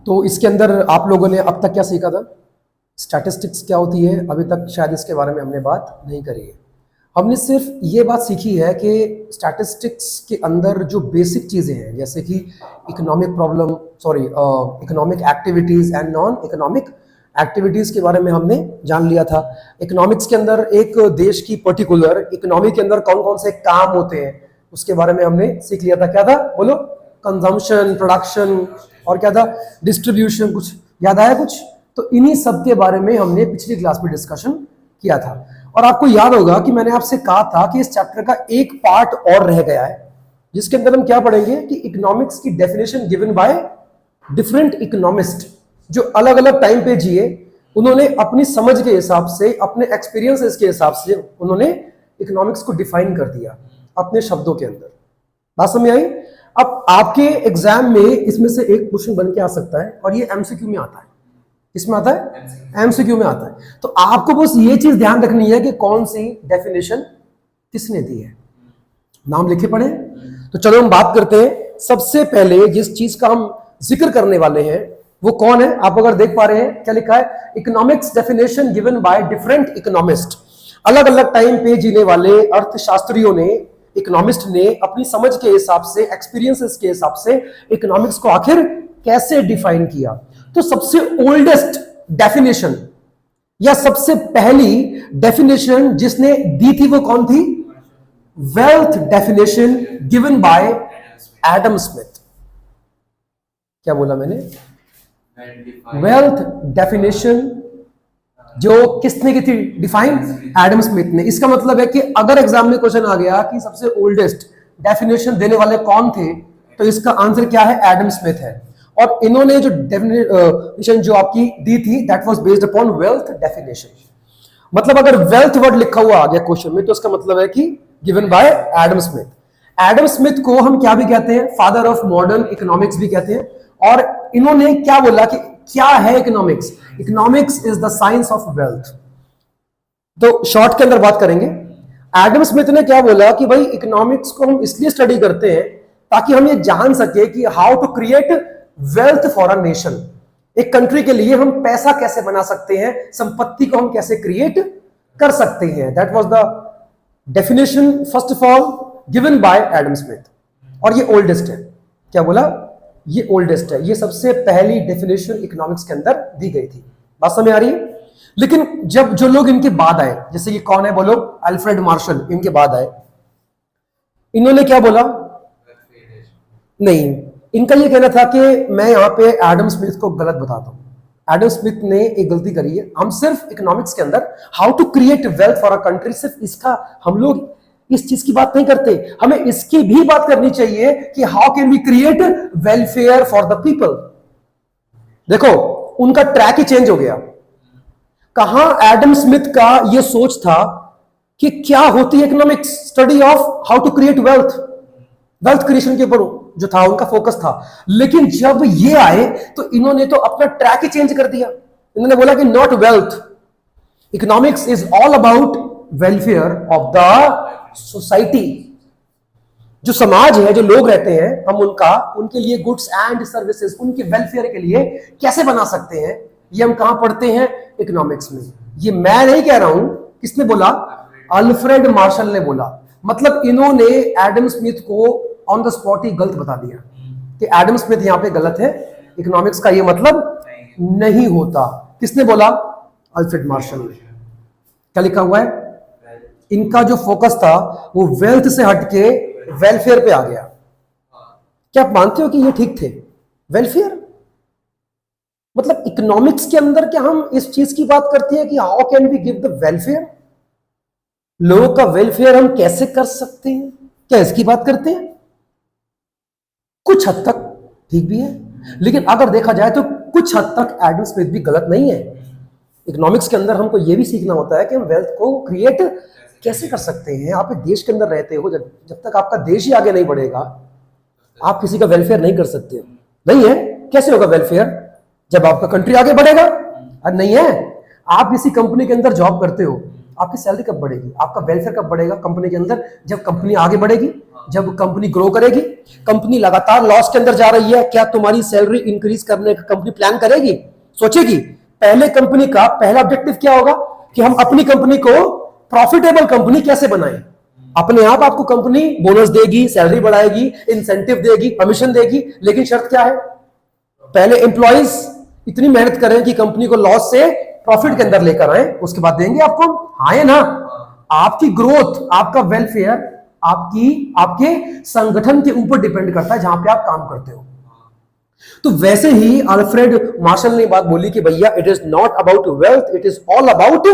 तो इसके अंदर आप लोगों ने अब तक क्या सीखा था? स्टैटिस्टिक्स क्या होती है, अभी तक शायद इसके बारे में हमने बात नहीं करी है। हमने सिर्फ ये बात सीखी है कि स्टैटिस्टिक्स के अंदर जो बेसिक चीज़ें हैं, जैसे कि economic activities and non economic activities के बारे में हमने जान लिया था। इकोनॉमिक्स के अंदर एक देश की पर्टिकुलर इकोनॉमी के अंदर कौन कौन से काम होते हैं उसके बारे में हमने सीख लिया था। क्या था बोलो? कंजम्पशन, प्रोडक्शन और क्या था? डिस्ट्रीब्यूशन। कुछ याद आया कुछ? तो इन्हीं सब के बारे में हमने पिछली क्लास में डिस्कशन किया था। और आपको याद होगा कि मैंने आपसे कहा था कि इस चैप्टर का एक पार्ट और रह गया है, जिसके अंदर हम क्या पढ़ेंगे कि इकोनॉमिक्स की definition given by different economist, जो अलग अलग टाइम पे जिए, उन्होंने अपनी समझ के हिसाब से, अपने एक्सपीरियंसेस के हिसाब से उन्होंने इकोनॉमिक्स को डिफाइन कर दिया अपने शब्दों के अंदर। बात समझ आई? अब आपके एग्जाम में इसमें से एक क्वेश्चन बन के आ सकता है और ये एमसीक्यू में आता है। किसमें आता है? एमसीक्यू में आता है। तो आपको बस ये चीज ध्यान रखनी है कि कौन सी डेफिनेशन किसने दी है। नाम लिखे पढ़े। तो चलो हम बात करते हैं। सबसे पहले जिस चीज का हम जिक्र करने वाले हैं वो कौन है? आप अगर देख पा रहे हैं क्या लिखा है? Economics definition given by different economist. अलग अलग टाइम पे जीने वाले अर्थशास्त्रियों ने, इकोनॉमिस्ट ने अपनी समझ के हिसाब से, एक्सपीरियंसेस के हिसाब से इकोनॉमिक्स को आखिर कैसे डिफाइन किया। तो सबसे ओल्डेस्ट डेफिनेशन या सबसे पहली डेफिनेशन जिसने दी थी वो कौन थी? Wealth definition given by Adam Smith. क्या बोला मैंने? वेल्थ डेफिनेशन जो किसने की थी डिफाइन? एडम स्मिथ ने। इसका मतलब है कि अगर एग्जाम में क्वेश्चन आ गया कि सबसे ओल्डेस्ट डेफिनेशन देने वाले कौन थे, तो इसका आंसर क्या है? एडम स्मिथ है। और इन्होंने जो डेफिनेशन जो आपकी दी थी that was based upon wealth definition. मतलब अगर वेल्थ वर्ड लिखा हुआ आ गया क्वेश्चन में तो इसका मतलब है कि given by Adam Smith. Adam Smith को हम क्या भी कहते हैं? फादर ऑफ मॉडर्न इकोनॉमिक्स भी कहते हैं। और इन्होंने क्या बोला कि क्या है economics? Economics is the science of wealth. तो शॉर्ट के अंदर बात करेंगे। एडम स्मिथ ने क्या बोला कि भाई इकोनॉमिक्स को हम इसलिए स्टडी करते हैं ताकि हम ये जान सके कि how to create wealth for a nation. एक कंट्री के लिए हम पैसा कैसे बना सकते हैं, संपत्ति को हम कैसे क्रिएट कर सकते हैं। That was the definition first of all given by Adam Smith. और ये ओल्डेस्ट है। क्या बोला? ये ओल्डेस्ट है। ये सबसे पहली डेफिनेशन इकोनॉमिक्स के अंदर दी गई थी। बात समझ आ रही है? लेकिन जब जो लोग इनके बाद आए, जैसे कि कौन है बोलो? अल्फ्रेड मार्शल इनके बाद आए। इन्होंने क्या बोला? नहीं, इनका ये कहना था कि मैं यहां पे एडम स्मिथ को गलत बताता हूं। एडम स्मिथ ने एक गलती करी है। हम सिर्फ इकोनॉमिक्स के अंदर how to create wealth for a country, सिर्फ इसका हम लोग इस चीज की बात नहीं करते। हमें इसकी भी बात करनी चाहिए कि how can we create welfare for the people. देखो उनका ट्रैक ही चेंज हो गया। कहां एडम स्मिथ का यह सोच था कि क्या होती है economics? Study of how to create wealth, wealth creation के ऊपर जो था उनका फोकस था। लेकिन जब ये आए तो इन्होंने तो अपना ट्रैक ही चेंज कर दिया। इन्होंने बोला कि not wealth, economics is all about welfare of the society. जो समाज है, जो लोग रहते हैं, हम उनके लिए गुड्स एंड सर्विसेज, उनके वेलफेयर के लिए कैसे बना सकते हैं, ये हम कहां पढ़ते हैं? इकोनॉमिक्स में। ये मैं नहीं कह रहा हूं। किसने बोला? अल्फ्रेड मार्शल ने बोला। मतलब इन्होंने एडम स्मिथ को ऑन द स्पॉट ही गलत बता दिया कि एडम स्मिथ यहां पे गलत है, इकोनॉमिक्स का ये मतलब नहीं होता। किसने बोला? अल्फ्रेड मार्शल ने। क्या लिखा हुआ है? इनका जो फोकस था वो वेल्थ से हटके वेलफेयर पे आ गया। क्या आप मानते हो कि ये ठीक थे? वेलफेयर मतलब इकोनॉमिक्स के अंदर क्या हम इस चीज की बात करते हैं कि how can we give the welfare, लोगों का वेलफेयर हम कैसे कर सकते हैं? क्या इसकी बात करते हैं? कुछ हद तक ठीक भी है, लेकिन अगर देखा जाए तो कुछ हद तक एडम स्मिथ भी गलत नहीं है। इकोनॉमिक्स के अंदर हमको यह भी सीखना होता है कि हम वेल्थ को क्रिएट कैसे कर सकते हैं। आप एक देश के अंदर रहते हो, जब तक आपका देश ही आगे नहीं बढ़ेगा आप किसी का वेलफेयर नहीं कर सकते। नहीं है? कैसे होगा वेलफेयर? जब आपका कंट्री आगे बढ़ेगा। और नहीं है, आप किसी कंपनी के अंदर जॉब करते हो, आपकी सैलरी कब बढ़ेगी? आपका वेलफेयर कब बढ़ेगा कंपनी के अंदर? जब कंपनी आगे बढ़ेगी। जब कंपनी ग्रो करेगी, कंपनी लगातार लॉस के अंदर जा रही है, क्या तुम्हारी सैलरी इंक्रीज करने का कंपनी प्लान करेगी, सोचेगी? पहले कंपनी का पहला ऑब्जेक्टिव क्या होगा कि हम अपनी कंपनी को प्रॉफिटेबल कंपनी कैसे बनाएं। अपने आप आपको कंपनी बोनस देगी, सैलरी बढ़ाएगी, इंसेंटिव देगी, कमीशन देगी, लेकिन शर्त क्या है? पहले एम्प्लॉइज इतनी मेहनत करें कि कंपनी को लॉस से प्रॉफिट के अंदर लेकर आए, उसके बाद देंगे आपको। हाँ या ना? आपकी ग्रोथ, आपका वेलफेयर आपके संगठन के ऊपर डिपेंड करता है जहां पे आप काम करते हो। तो वैसे ही अल्फ्रेड मार्शल ने बात बोली कि भैया it is not about wealth, it is all about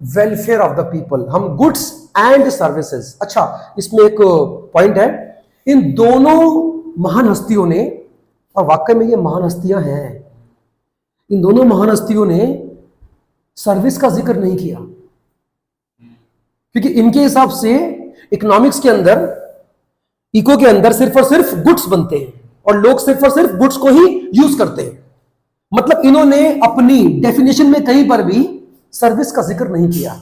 welfare of the people. हम गुड्स एंड सर्विसेज। अच्छा, इसमें एक पॉइंट है, इन दोनों महान हस्तियों ने, और वाकई में ये महान हस्तियां हैं, इन दोनों महान हस्तियों ने सर्विस का जिक्र नहीं किया, क्योंकि इनके हिसाब से इकोनॉमिक्स के अंदर, इको के अंदर सिर्फ और सिर्फ गुड्स बनते हैं और लोग सिर्फ और सिर्फ गुड्स को ही यूज करते हैं। मतलब इन्होंने अपनी डेफिनेशन में कहीं पर भी सर्विस का जिक्र नहीं किया।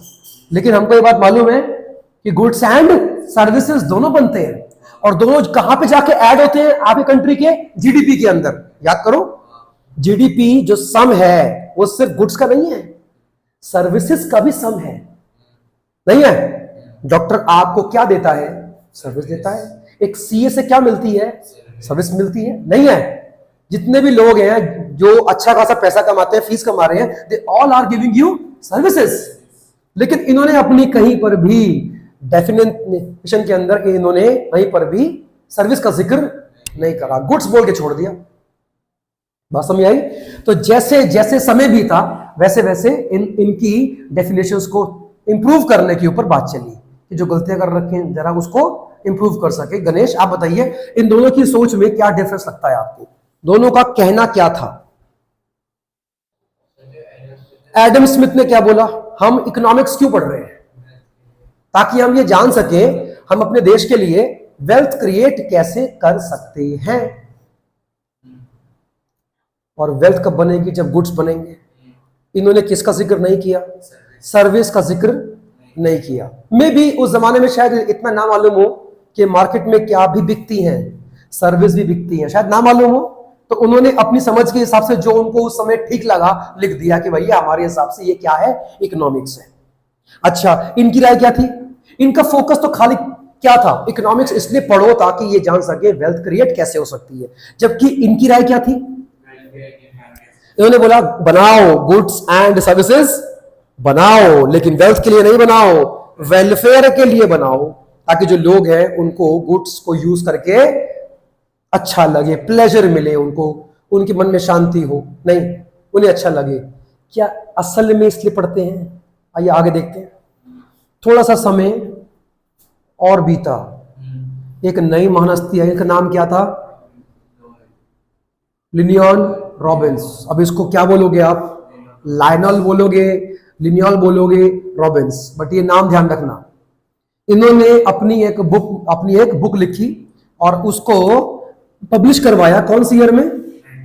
लेकिन हमको ये बात मालूम है कि गुड्स एंड सर्विसेज दोनों बनते हैं, और दोनों कहां पे जाके ऐड होते हैं? आपके कंट्री के जीडीपी के अंदर। याद करो, जीडीपी जो सम है वो सिर्फ गुड्स का नहीं है, सर्विसेज का भी सम है, नहीं है? डॉक्टर आपको क्या देता है? सर्विस देता है। एक सीए से क्या मिलती है? सर्विस मिलती है, नहीं है? जितने भी लोग हैं जो अच्छा खासा पैसा कमाते हैं, फीस कमा रहे हैं, they all are giving you services. लेकिन इन्होंने अपनी कहीं पर भी डेफिनेशन के अंदर इन्होंने कहीं पर भी सर्विस का जिक्र नहीं करा, गुड्स बोल के छोड़ दिया। बात समझ आई? तो जैसे जैसे समय भी था वैसे वैसे इनकी डेफिनेशंस को इंप्रूव करने के ऊपर बात चली कि जो गलतियां कर रखे हैं जरा उसको इंप्रूव कर सके। गणेश, आप बताइए इन दोनों की सोच में क्या डिफरेंस लगता है आपको? दोनों का कहना क्या था? एडम स्मिथ ने क्या बोला? हम इकोनॉमिक्स क्यों पढ़ रहे हैं? ताकि हम ये जान सके हम अपने देश के लिए वेल्थ क्रिएट कैसे कर सकते हैं। और वेल्थ कब बनेगी? जब गुड्स बनेंगे। इन्होंने किसका जिक्र नहीं किया? सर्विस का जिक्र नहीं किया। मे भी उस जमाने में शायद इतना ना मालूम हो कि मार्केट में क्या भी बिकती हैं, सर्विस भी बिकती हैं, शायद ना मालूम हो। तो उन्होंने अपनी समझ के हिसाब से जो उनको उस समय ठीक लगा लिख दिया कि भैया हमारे हिसाब से ये क्या है? इकोनॉमिक्स है। अच्छा, इनकी राय क्या थी? इनका फोकस तो खाली क्या था? इकोनॉमिक्स इसलिए पढ़ो ताकि ये जान सके वेल्थ क्रिएट कैसे हो सकती है। जबकि इनकी राय क्या थी? इन्होंने बोला बनाओ गुड्स एंड सर्विसेज बनाओ, लेकिन वेल्थ के लिए नहीं बनाओ, वेलफेयर के लिए बनाओ, ताकि जो लोग हैं उनको गुड्स को यूज करके अच्छा लगे, प्लेजर मिले, उनको उनके मन में शांति हो, नहीं उन्हें अच्छा लगे। क्या असल में इसलिए पढ़ते हैं? आइए आगे देखते हैं। थोड़ा सा समय और बीता, एक नई महान हस्ती है, इनका नाम क्या था? Linnaean Robins. अब इसको क्या बोलोगे आप? लायनल बोलोगे, लिनियल बोलोगे, रॉबिन्स, बट ये नाम ध्यान रखना। इन्होंने अपनी एक बुक लिखी और उसको पब्लिश करवाया। कौन सी ईयर में?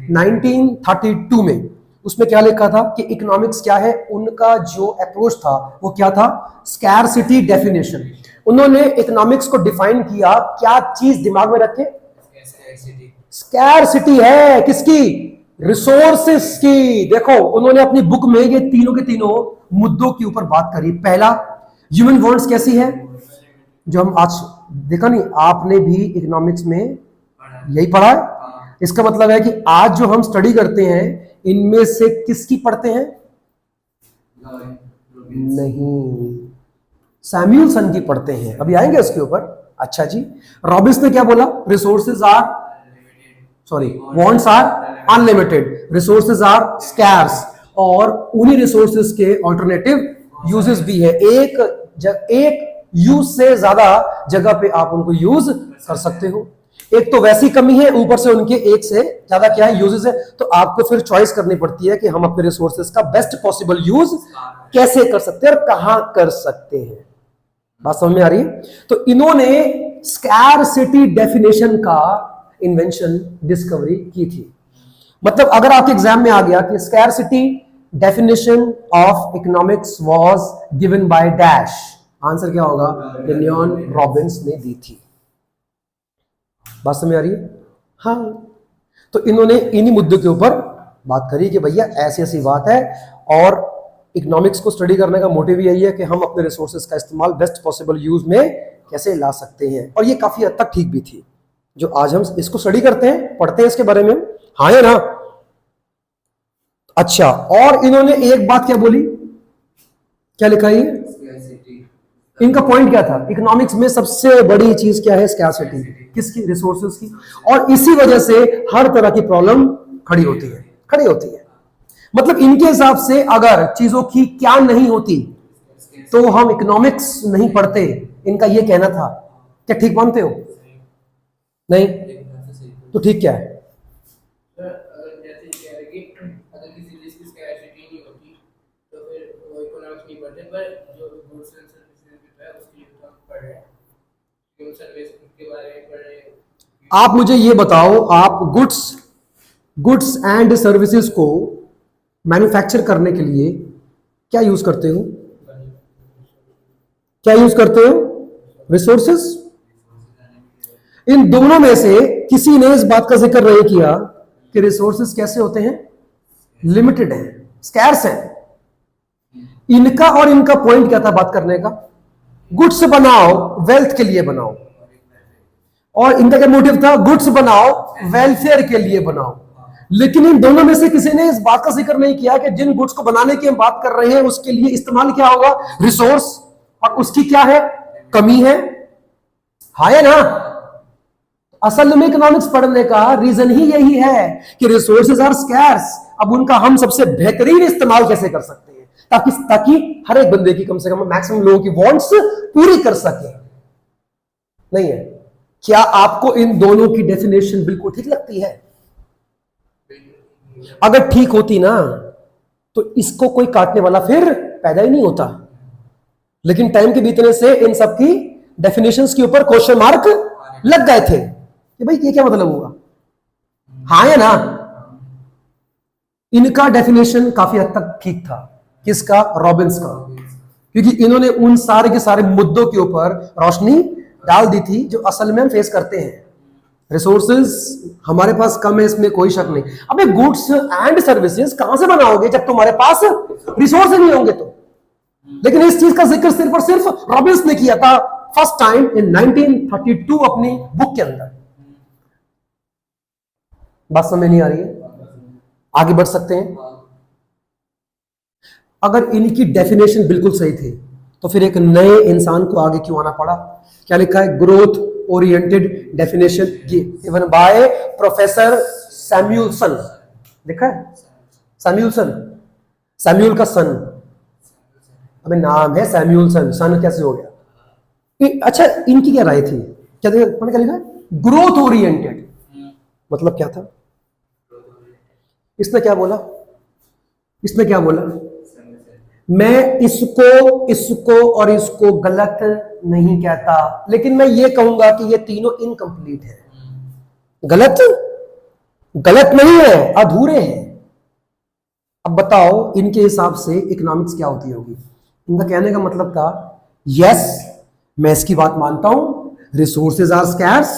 1932 में। उसमें क्या लिखा था कि इकोनॉमिक्स क्या है? उनका जो अप्रोच था वो क्या था? Scarcity definition. उन्होंने इकोनॉमिक्स को डिफाइन किया, क्या चीज दिमाग में रखे? स्कैरसिटी है किसकी? रिसोर्सेस की। देखो उन्होंने अपनी बुक में ये तीनों के तीनों मुद्दों के ऊपर बात करी। पहला, ह्यूमन वांट्स कैसी है? जो हम आज देखा नहीं, आपने भी इकोनॉमिक्स में यही पढ़ा है। इसका मतलब है कि आज जो हम स्टडी करते हैं इनमें से किसकी पढ़ते हैं? नहीं, सैमुअलसन की पढ़ते हैं। अभी आएंगे उसके ऊपर। अच्छा जी, रॉबिन्स ने क्या बोला? Resources are wants are unlimited, resources are scarce, और उन्हीं रिसोर्सेज के ऑल्टरनेटिव यूजेस भी है। एक यूज से ज्यादा जगह पे आप उनको यूज कर सकते हो। एक तो वैसी कमी है, ऊपर से उनके एक से ज्यादा क्या है? यूजेस है। तो आपको फिर चॉइस करनी पड़ती है कि हम अपने रिसोर्सेज का बेस्ट पॉसिबल यूज कैसे कर सकते हैं और कहां कर सकते हैं। बात समझ में आ रही है? तो इन्होंने स्कैरसिटी डेफिनेशन का इन्वेंशन, डिस्कवरी की थी। मतलब अगर आपके एग्जाम में आ गया कि scarcity definition of economics was given by dash, answer क्या होगा? लिनियन रॉबिन्स ने दी थी। बात समझ आ रही है? हाँ, तो इन्होंने इन्हीं मुद्दों के ऊपर बात करी कि भैया ऐसी ऐसी बात है, और इकोनॉमिक्स को स्टडी करने का मोटिव यही है कि हम अपने रिसोर्सेज का इस्तेमाल बेस्ट पॉसिबल यूज में कैसे ला सकते हैं, और ये काफी हद तक ठीक भी थी। जो आज हम इसको स्टडी करते हैं, पढ़ते हैं इसके बारे में, हाँ या ना? अच्छा, और इन्होंने एक बात क्या बोली, क्या लिखा है? इनका पॉइंट क्या था? इकोनॉमिक्स में सबसे बड़ी चीज क्या है? स्कैर्सिटी। किसकी? रिसोर्सेज की। और इसी वजह से हर तरह की प्रॉब्लम खड़ी होती है। मतलब इनके हिसाब से अगर चीजों की क्या नहीं होती तो हम इकोनॉमिक्स नहीं पढ़ते, इनका ये कहना था। क्या ठीक मानते हो? नहीं तो ठीक क्या है? आप मुझे ये बताओ, आप गुड्स एंड सर्विसेज को मैन्युफैक्चर करने के लिए क्या यूज करते हो? रिसोर्सेज। इन दोनों में से किसी ने इस बात का जिक्र नहीं किया कि रिसोर्सेज कैसे होते हैं? लिमिटेड है, स्कैर्स है। इनका और इनका पॉइंट क्या था बात करने का? गुड्स बनाओ, वेल्थ के लिए बनाओ। और इनका क्या मोटिव था? गुड्स बनाओ, वेलफेयर के लिए बनाओ। लेकिन इन दोनों में से किसी ने इस बात का जिक्र नहीं किया कि जिन गुड्स को बनाने की हम बात कर रहे हैं उसके लिए इस्तेमाल क्या होगा? रिसोर्स। और उसकी क्या है? कमी है। हाँ या ना? असल में इकोनॉमिक्स पढ़ने का रीजन ही यही है कि रिसोर्सेज आर स्कैर्स। अब उनका हम सबसे बेहतरीन इस्तेमाल कैसे कर सकते हैं ताकि हर एक बंदे की कम से कम मैक्सिमम लोगों की वांट्स पूरी कर सके। नहीं है? क्या आपको इन दोनों की डेफिनेशन बिल्कुल ठीक लगती है? अगर ठीक होती ना तो इसको कोई काटने वाला फिर पैदा ही नहीं होता। लेकिन टाइम के बीतने से इन सब की डेफिनेशंस के ऊपर क्वेश्चन मार्क लग गए थे कि भाई ये क्या मतलब होगा। हाँ या ना? इनका डेफिनेशन काफी हद तक ठीक था। किसका? रॉबिन्स का। क्योंकि इन्होंने उन सारे के सारे मुद्दों के ऊपर रोशनी डाल दी थी जो असल में हम फेस करते हैं। रिसोर्सेज हमारे पास कम है, इसमें कोई शक नहीं। अबे गुड्स एंड सर्विसेज कहां से बनाओगे जब तुम्हारे पास रिसोर्सेज नहीं होंगे तो? लेकिन इस चीज का जिक्र सिर्फ और सिर्फ रॉबिन्स ने किया था फर्स्ट टाइम इन 1932 अपनी बुक के अंदर। बात समझ नहीं आ रही है? आगे बढ़ सकते हैं? अगर इनकी डेफिनेशन बिल्कुल सही थी तो फिर एक नए इंसान को आगे क्यों आना पड़ा? क्या लिखा है? Growth oriented definition given by professor Samuelson. लिखा है सैमुअल का सन। अबे नाम है सैमुअलसन, सन कैसे हो गया? अच्छा, इनकी क्या राय थी? क्या लिखा है? Growth oriented. मतलब क्या था? इसने क्या बोला? मैं इसको और इसको गलत नहीं कहता, लेकिन मैं ये कहूंगा कि ये तीनों इनकम्प्लीट है। गलत नहीं है, अधूरे हैं। अब बताओ इनके हिसाब से इकोनॉमिक्स क्या होती होगी? इनका कहने का मतलब था, यस मैं इसकी बात मानता हूं, resources are scarce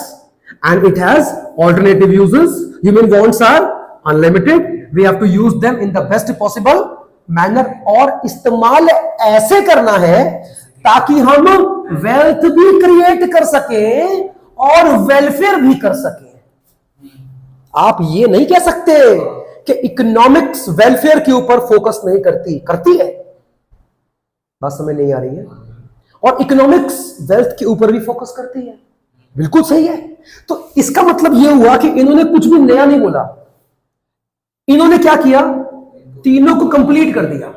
and it has alternative uses, human wants are unlimited, we have to use them in the best possible manner. और इस्तेमाल ऐसे करना है ताकि हम वेल्थ भी क्रिएट कर सके और वेलफेयर भी कर सके। आप ये नहीं कह सकते कि इकोनॉमिक्स वेलफेयर के ऊपर फोकस नहीं करती है। बात समझ नहीं आ रही है? और इकोनॉमिक्स वेल्थ के ऊपर भी फोकस करती है। बिल्कुल सही है। तो इसका मतलब यह हुआ कि इन्होंने कुछ भी नया नहीं बोला। इन्होंने क्या किया? तीनों को कंप्लीट कर दिया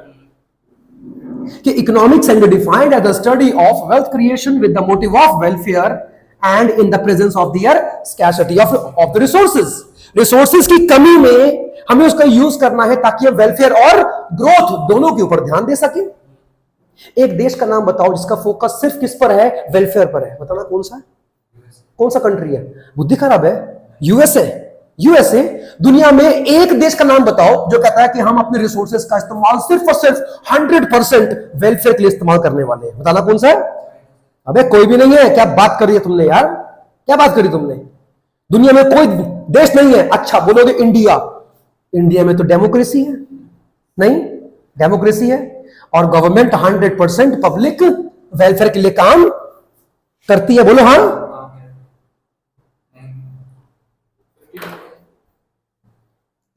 कि economics and defined as the study of wealth creation with the motive of welfare and in the presence of their scarcity of the resources की कमी में हमें उसका यूज करना है ताकि हम वेलफेयर और ग्रोथ दोनों के यूपर ध्यान दे सके। एक देश का नाम बताओ जिसका फोकस सिर्फ किस पर है? वेलफेयर पर है। बताना कौन सा कंट्री है? बुद्धि खराब है? यूएसए। दुनिया में एक देश का नाम बताओ जो कहता है कि हम अपने रिसोर्सेज का इस्तेमाल सिर्फ और सिर्फ 100% वेलफेयर के लिए इस्तेमाल करने वाले हैं। बताना कौन सा है? अबे कोई भी नहीं है। क्या बात करी है तुमने यार? क्या बात करी तुमने? दुनिया में कोई देश नहीं है। अच्छा बोलोगे इंडिया, इंडिया में तो डेमोक्रेसी है, नहीं डेमोक्रेसी है और गवर्नमेंट 100% पब्लिक वेलफेयर के लिए काम करती है। बोलो हाँ।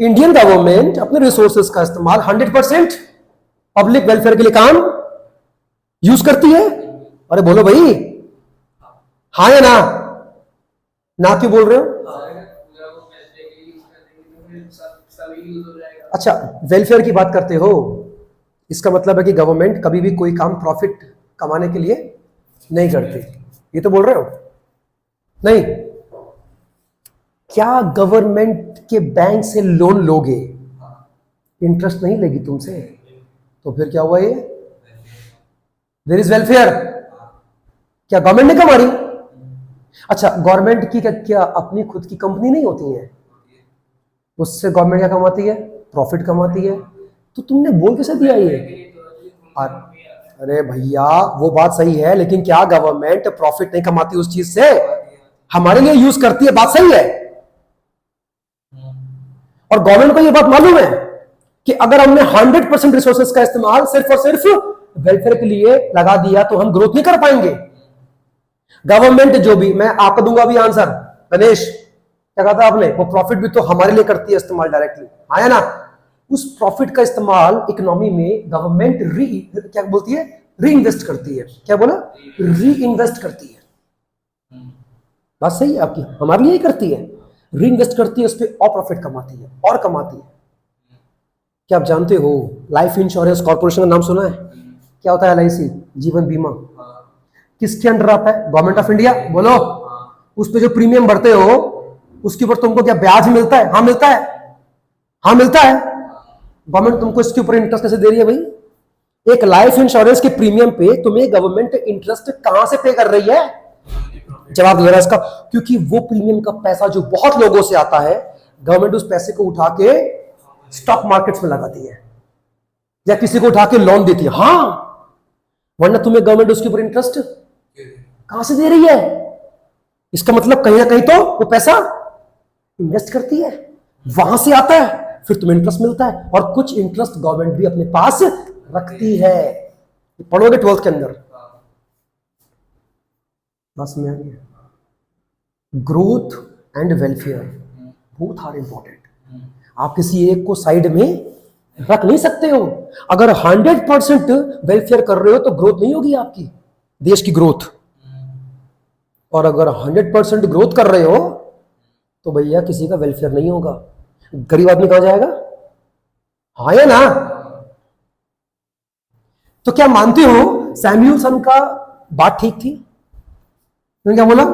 इंडियन गवर्नमेंट अपने रिसोर्सेज का इस्तेमाल 100% पब्लिक वेलफेयर के लिए काम यूज करती है। अरे बोलो भाई हाँ या ना, ना क्यों बोल रहे हो? अच्छा वेलफेयर की बात करते हो, इसका मतलब है कि गवर्नमेंट कभी भी कोई काम प्रॉफिट कमाने के लिए नहीं करती, ये तो बोल रहे हो? नहीं। क्या गवर्नमेंट के बैंक से लोन लोगे, इंटरेस्ट नहीं लेगी तुमसे, तो फिर क्या हुआ? ये देयर इज वेलफेयर। क्या गवर्नमेंट ने कमाई? अच्छा गवर्नमेंट की क्या अपनी खुद की कंपनी नहीं होती है? उससे गवर्नमेंट क्या कमाती है? प्रॉफिट कमाती है। तो तुमने बोल कैसे दिया ये? अरे भैया वो बात सही है, लेकिन क्या गवर्नमेंट प्रॉफिट नहीं कमाती उस चीज से? हमारे लिए यूज करती है, बात सही है। और गवर्नमेंट को ये बात मालूम है कि अगर हमने 100% रिसोर्सेज का इस्तेमाल सिर्फ और सिर्फ वेलफेयर के लिए लगा दिया तो हम ग्रोथ नहीं कर पाएंगे। गवर्नमेंट जो भी, मैं आपको दूंगा अभी आंसर, गणेश क्या कहा था आपने? वो प्रॉफिट भी तो हमारे लिए करती है इस्तेमाल डायरेक्टली, आया ना? उस प्रॉफिट का इस्तेमाल इकोनॉमी में गवर्नमेंट क्या बोलती है? री इन्वेस्ट करती है। क्या बोला? री इन्वेस्ट करती है। बात सही है आपकी, हमारे लिए ही करती है, री इन्वेस्ट करती है, उस पर और प्रॉफिट कमाती है और कमाती है। क्या आप जानते हो लाइफ इंश्योरेंस कॉर्पोरेशन का नाम सुना है? क्या होता है LIC? जीवन बीमा किसके अंडर आता है? Government of India. बोलो। उस पे जो प्रीमियम भरते हो उसके ऊपर तुमको क्या ब्याज मिलता है? हाँ मिलता है, हाँ मिलता है। गवर्नमेंट तुमको इसके ऊपर इंटरेस्ट कैसे दे रही है भाई? एक लाइफ इंश्योरेंस के प्रीमियम पे तुम्हें गवर्नमेंट इंटरेस्ट कहां से पे कर रही है? जवाब दे रहा है इसका, क्योंकि वो प्रीमियम का पैसा जो बहुत लोगों से आता है, गवर्नमेंट उस पैसे को उठा के स्टॉक मार्केट्स में लगाती है या किसी को उठा के लोन देती है। हाँ, वरना तुम्हें गवर्नमेंट उसके ऊपर इंटरेस्ट कहां से दे रही है? इसका मतलब कहीं ना कहीं तो वो पैसा इन्वेस्ट करती है, वहां से आता है, फिर तुम्हें इंटरेस्ट मिलता है। और कुछ इंटरेस्ट गवर्नमेंट भी अपने पास रखती है। पढ़ोगे 12th के अंदर, बस में आ गया। Growth and welfare both are important. आप किसी एक को साइड में रख नहीं सकते हो। अगर 100% वेलफेयर कर रहे हो तो ग्रोथ नहीं होगी आपकी, देश की ग्रोथ। और अगर 100% ग्रोथ कर रहे हो तो भैया किसी का वेलफेयर नहीं होगा। गरीब आदमी कहां जाएगा? हाँ या ना? तो क्या मानते हो सैमुअलसन का बात ठीक थी? उन्होंने क्या बोला?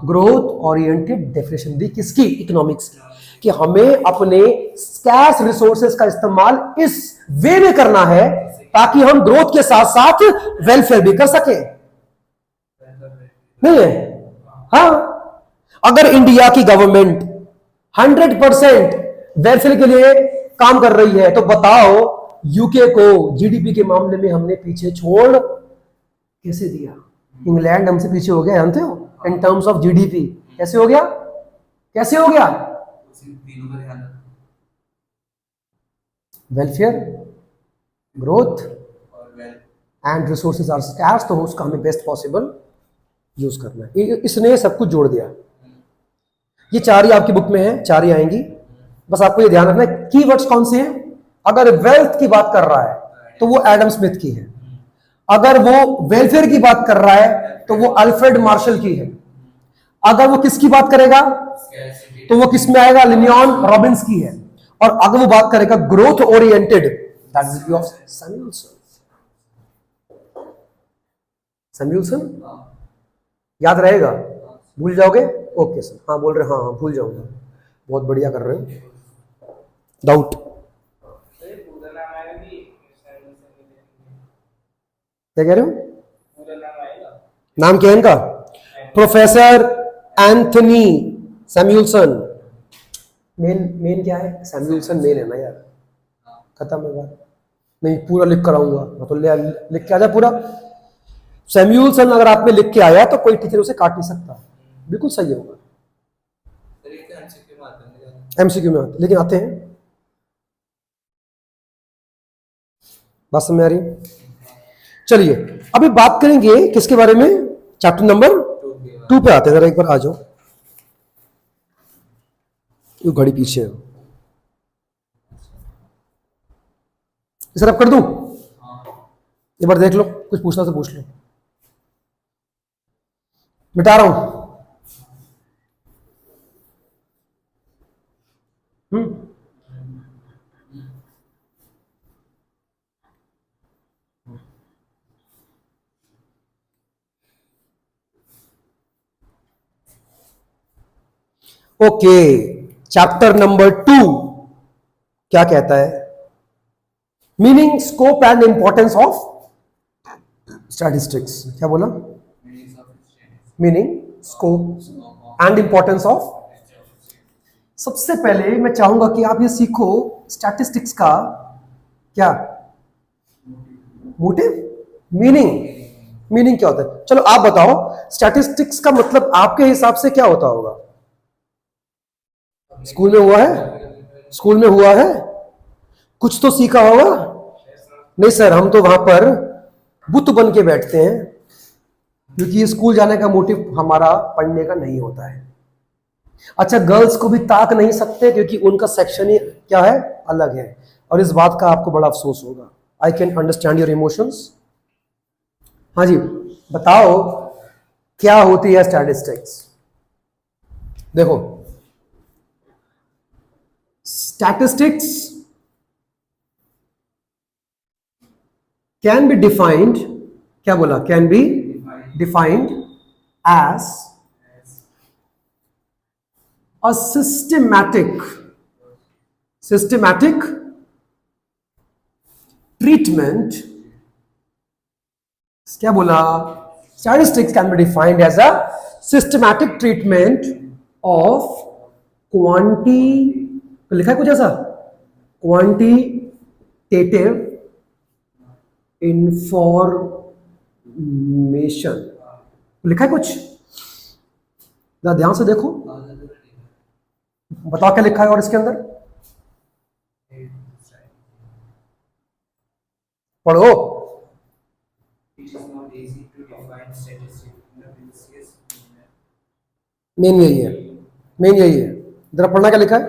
ग्रोथ ओरिएंटेड डेफिनेशन दी किसकी? इकोनॉमिक्स की, कि हमें अपने स्कैर्स रिसोर्सेज का इस्तेमाल इस वे में करना है ताकि हम ग्रोथ के साथ साथ वेलफेयर भी कर सके। नहीं है? हाँ, अगर इंडिया की गवर्नमेंट 100% वेलफेयर के लिए काम कर रही है तो बताओ यूके को जीडीपी के मामले में हमने पीछे छोड़ कैसे दिया? इंग्लैंड हमसे पीछे हो गया, जानते हो, इन टर्म्स ऑफ जीडीपी। कैसे हो गया? कैसे हो गया? Welfare, growth and resources are scarce, तो उसका हमें बेस्ट पॉसिबल यूज करना है। इसने सब कुछ जोड़ दिया। ये चार ही आपकी बुक में है, चार ही आएंगी। बस आपको ये ध्यान रखना है कीवर्ड्स कौन से हैं। अगर वेल्थ की बात कर रहा है तो वो एडम स्मिथ की है, अगर वो वेलफेयर की बात कर रहा है तो वो अल्फ्रेड मार्शल की है, अगर वो किसकी बात करेगा तो वो किस में आएगा? लिनियन रॉबिन्स की है। और अगर वो बात करेगा growth oriented, that is view of Samuelson. Samuelson याद रहेगा? भूल जाओगे? ओके सर, हाँ बोल रहे, हाँ हाँ भूल जाऊंगा। बहुत बढ़िया कर रहे हो। डाउट? क्या कह रहे हो? नाम क्या है इनका? Professor Anthony Samuelson. मेन क्या है? सैमुअलसन मेन है ना यार, खत्म है बात। नहीं पूरा लिख कर आऊंगा मैं तो, लिख के आ जाए पूरा। सैमुअलसन अगर आप में लिख के आया तो कोई टीचर उसे काट नहीं सकता, बिल्कुल सही होगा। एमसीक्यू में आते, लेकिन आते हैं। बात समझ में आ रही है? चलिए अभी बात करेंगे किसके बारे में, चैप्टर नंबर 2 पे आते हैं। जरा एक बार आ जाओ, ये घड़ी पीछे है, सर अब कर दूं, एक बार देख लो, कुछ पूछना तो पूछ लो। मिटा रहा हूं। ओके, चैप्टर नंबर 2 क्या कहता है? Meaning, scope and importance of statistics. क्या बोला? Meaning, scope and importance of. सबसे पहले मैं चाहूंगा कि आप ये सीखो स्टैटिस्टिक्स का क्या मोटिव, मीनिंग। मीनिंग क्या होता है? चलो आप बताओ, स्टैटिस्टिक्स का मतलब आपके हिसाब से क्या होता होगा? स्कूल में हुआ है? स्कूल में हुआ है? कुछ तो सीखा होगा? नहीं सर, हम तो वहां पर बुत बन के बैठते हैं, क्योंकि स्कूल जाने का मोटिव हमारा पढ़ने का नहीं होता है। अच्छा, गर्ल्स को भी ताक नहीं सकते क्योंकि उनका सेक्शन ही क्या है, अलग है, और इस बात का आपको बड़ा अफसोस होगा। I can understand your emotions. हाँ जी, बताओ क्या होती है स्टैटिस्टिक्स? देखो, स्टैटिस्टिक्स कैन बी डिफाइंड, क्या बोला? Can be defined as a systematic treatment, क्या बोला? Statistics can be defined as a systematic treatment of लिखा है कुछ ऐसा, quantitative information, लिखा है कुछ? ध्यान से देखो, बताओ क्या लिखा है और इसके अंदर पढ़ो। मेन यही है, मेन यही है। जरा पढ़ना क्या लिखा है,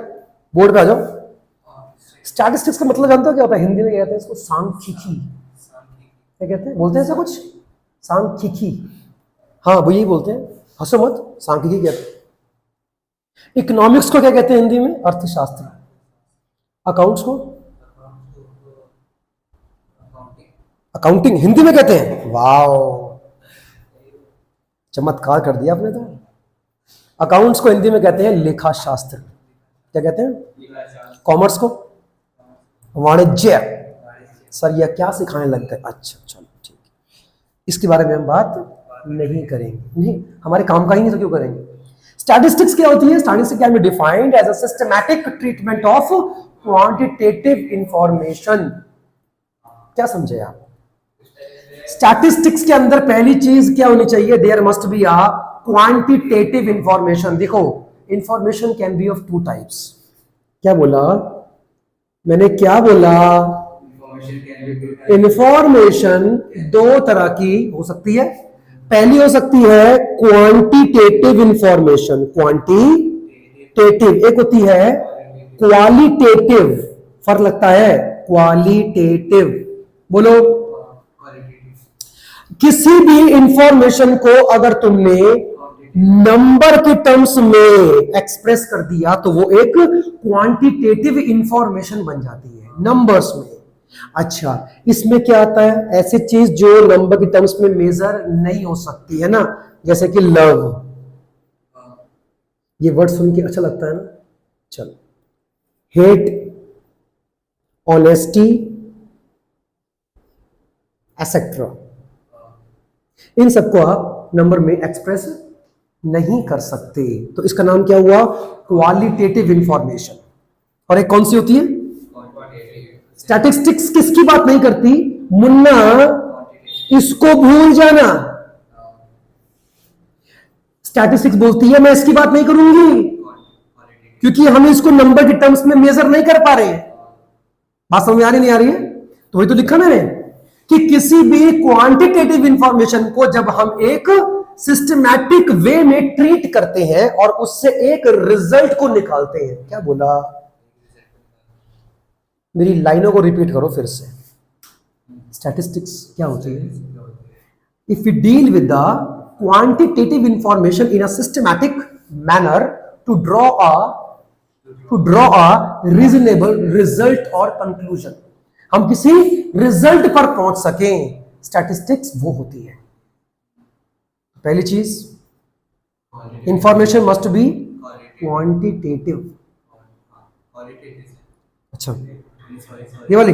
बोर्ड पे आ जाओ। स्टैटिस्टिक्स का मतलब जानते हो क्या होता है? हिंदी में कहते हैं इसको सांख्यिकी। क्या कहते हैं, बोलते हैं ऐसा कुछ? सांख्यिकी, हाँ वो यही बोलते हैं, हंसो मत, सांख्यिकी कहते हैं। इकोनॉमिक्स को क्या कहते हैं हिंदी में? अर्थशास्त्र। अकाउंट्स को अकाउंटिंग हिंदी में कहते हैं। वाओ, चमत्कार कर दिया आपने तो। अकाउंट्स को हिंदी में कहते हैं लेखा शास्त्र। क्या कहते हैं? कॉमर्स को वाणिज्य। सर यह क्या सिखाने लग गए? अच्छा चलो ठीक, इसके बारे में हम बात नहीं करेंगे, नहीं हमारे काम का ही नहीं तो क्यों करेंगे। स्टैटिस्टिक्स क्या होती है? Statistics can be defined as a systematic treatment of quantitative information. क्या समझे आप? स्टैटिस्टिक्स के अंदर पहली चीज क्या होनी चाहिए? There must be a quantitative information. देखो, information can be of 2 types. क्या बोला मैंने? क्या बोला? इंफॉर्मेशन 2 तरह की हो सकती है। पहली हो सकती है क्वांटिटेटिव इंफॉर्मेशन, क्वांटिटेटिव। एक होती है क्वालिटेटिव, फर्क लगता है, क्वालिटेटिव। बोलो, किसी भी इंफॉर्मेशन को अगर तुमने नंबर के टर्म्स में एक्सप्रेस कर दिया तो वो एक क्वांटिटेटिव इंफॉर्मेशन बन जाती है, नंबर्स में। अच्छा, इसमें क्या आता है? ऐसी चीज जो नंबर के टर्म्स में मेजर नहीं हो सकती है ना, जैसे कि लव। ये वर्ड सुन के अच्छा लगता है ना? चलो, हेट, ऑनेस्टी, एसेट्रा, इन सबको आप नंबर में एक्सप्रेस नहीं कर सकते, तो इसका नाम क्या हुआ? Qualitative information. और एक कौन सी होती है? स्टैटिस्टिक्स किसकी बात नहीं करती? मुन्ना, इसको भूल जाना। स्टैटिस्टिक्स बोलती है मैं इसकी बात नहीं करूंगी, क्योंकि हम इसको नंबर के टर्म्स में मेजर नहीं कर पा रहे हैं। बात समझ आ रही नहीं आ रही है? तो वही तो लिखा मैंने कि किसी भी क्वांटिटेटिव इंफॉर्मेशन को जब हम एक सिस्टमैटिक वे में ट्रीट करते हैं और उससे एक रिजल्ट को निकालते हैं। क्या बोला? मेरी लाइनों को रिपीट करो फिर से। स्टैटिस्टिक्स क्या होती है? If we deal with the quantitative information in a systematic manner to draw a reasonable result और कंक्लूजन, हम किसी रिजल्ट पर पहुंच सकें, स्टैटिस्टिक्स वो होती है। पहली चीज, इंफॉर्मेशन मस्ट बी क्वांटिटेटिव। अच्छा, ये वाली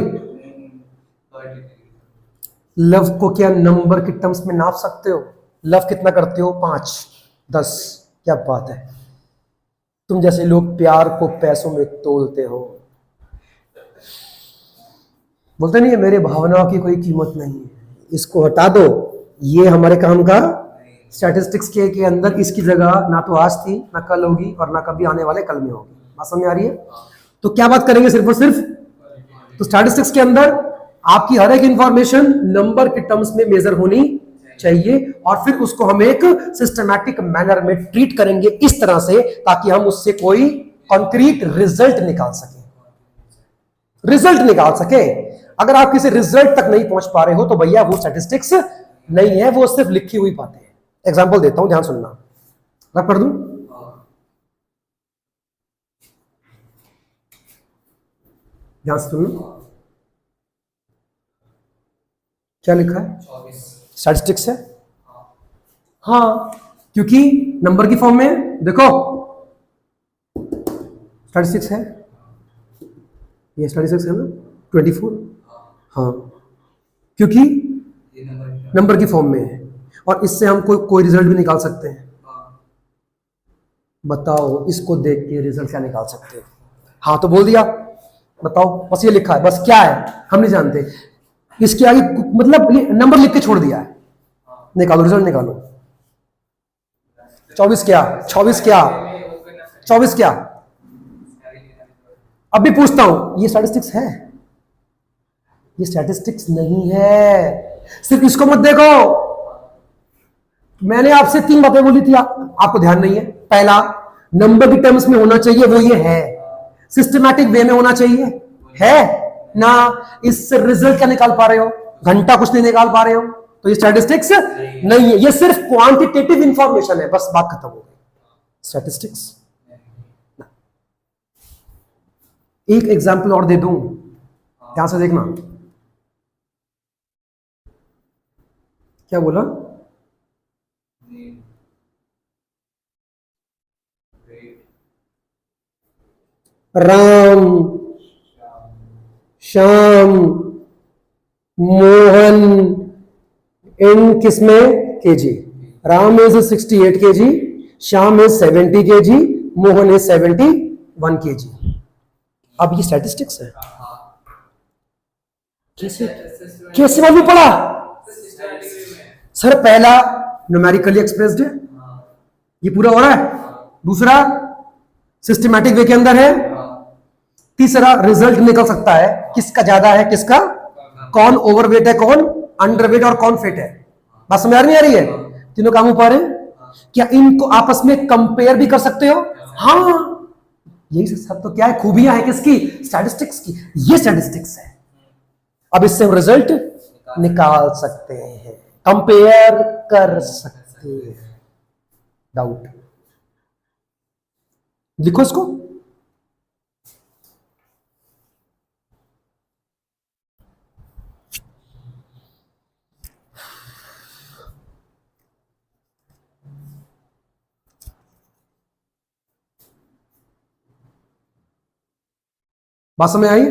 लव को क्या नंबर के टर्म्स में नाप सकते हो? लव कितना करते हो? 5, 10। क्या बात है, तुम जैसे लोग प्यार को पैसों में तोलते हो। बोलते नहीं है मेरे भावनाओं की कोई कीमत नहीं है, इसको हटा दो, ये हमारे काम का स्टैटिस्टिक्स के अंदर इसकी जगह ना तो आज थी, ना कल होगी, और ना कभी आने वाले कल में होगी। बात समझ आ रही है? तो क्या बात करेंगे सिर्फ और सिर्फ, तो स्टैटिस्टिक्स के अंदर आपकी हर एक इंफॉर्मेशन नंबर के टर्म्स में मेजर होनी चाहिए, और फिर उसको हम एक सिस्टमैटिक मैनर में ट्रीट करेंगे इस तरह से ताकि हम उससे कोई कॉन्क्रीट रिजल्ट निकाल सके। अगर आप किसी रिजल्ट तक नहीं पहुंच पा रहे हो तो भैया वो स्टैटिस्टिक्स नहीं है, वो सिर्फ लिखी हुई बातें हैं। एग्जांपल देता हूं, ध्यान सुनना। रख पढ़ दूं? ध्यान से सुनना क्या लिखा है। स्टैटिस्टिक्स है, हाँ, क्योंकि नंबर की फॉर्म में देखो स्टैटिस्टिक्स है, ये स्टैटिस्टिक्स है ना 24, हाँ, क्योंकि नंबर की फॉर्म में है, और इससे हम कोई रिजल्ट भी निकाल सकते हैं। बताओ, इसको देख के रिजल्ट क्या निकाल सकते हैं? हाँ तो बोल दिया, बताओ, बस ये लिखा है, बस क्या है हम नहीं जानते, इसके आगे मतलब नंबर लिख के छोड़ दिया है, निकालो रिजल्ट निकालो। 24 क्या, 26 क्या, 24 क्या? अब भी पूछता हूं, ये स्टैटिस्टिक्स है? ये स्टैटिस्टिक्स नहीं है। सिर्फ इसको मत देखो, मैंने आपसे 3 बातें बोली थी, आपको ध्यान नहीं है। पहला, नंबर के टर्म्स में होना चाहिए, वो ये है। सिस्टमैटिक वे में होना चाहिए, है ना? इससे रिजल्ट क्या निकाल पा रहे हो? घंटा कुछ नहीं निकाल पा रहे हो, तो ये स्टैटिस्टिक्स नहीं है, ये सिर्फ क्वांटिटेटिव इंफॉर्मेशन है, बस बात खत्म हो गई। स्टैटिस्टिक्स। एक एग्जांपल और दे दूं, ध्यान से देखना। क्या बोला? राम, श्याम, मोहन इन किसमें? KG. Ram is 68 KG, Shyam is 70 KG, Mohan is 71 KG. अब ये स्टैटिस्टिक्स है। कैसे मालूम पड़ा? सर पहला न्यूमेरिकली एक्सप्रेस्ड है, ये पूरा हो रहा है। दूसरा सिस्टमैटिक वे के अंदर है। तीसरा रिजल्ट निकल सकता है किसका ज्यादा है, किसका, कौन ओवरवेट है, कौन अंडरवेट, और कौन फिट है। बात समझ नहीं आ रही है? तीनों काम ऊपर है। क्या इनको आपस में कंपेयर भी कर सकते हो? हाँ, यही सब तो क्या है, खूबियां है किसकी? स्टैटिस्टिक्स की। ये स्टैटिस्टिक्स है। अब इससे हम रिजल्ट निकाल सकते हैं, कंपेयर कर सकते हैं। डाउट? लिखो इसको। बात समझ आई?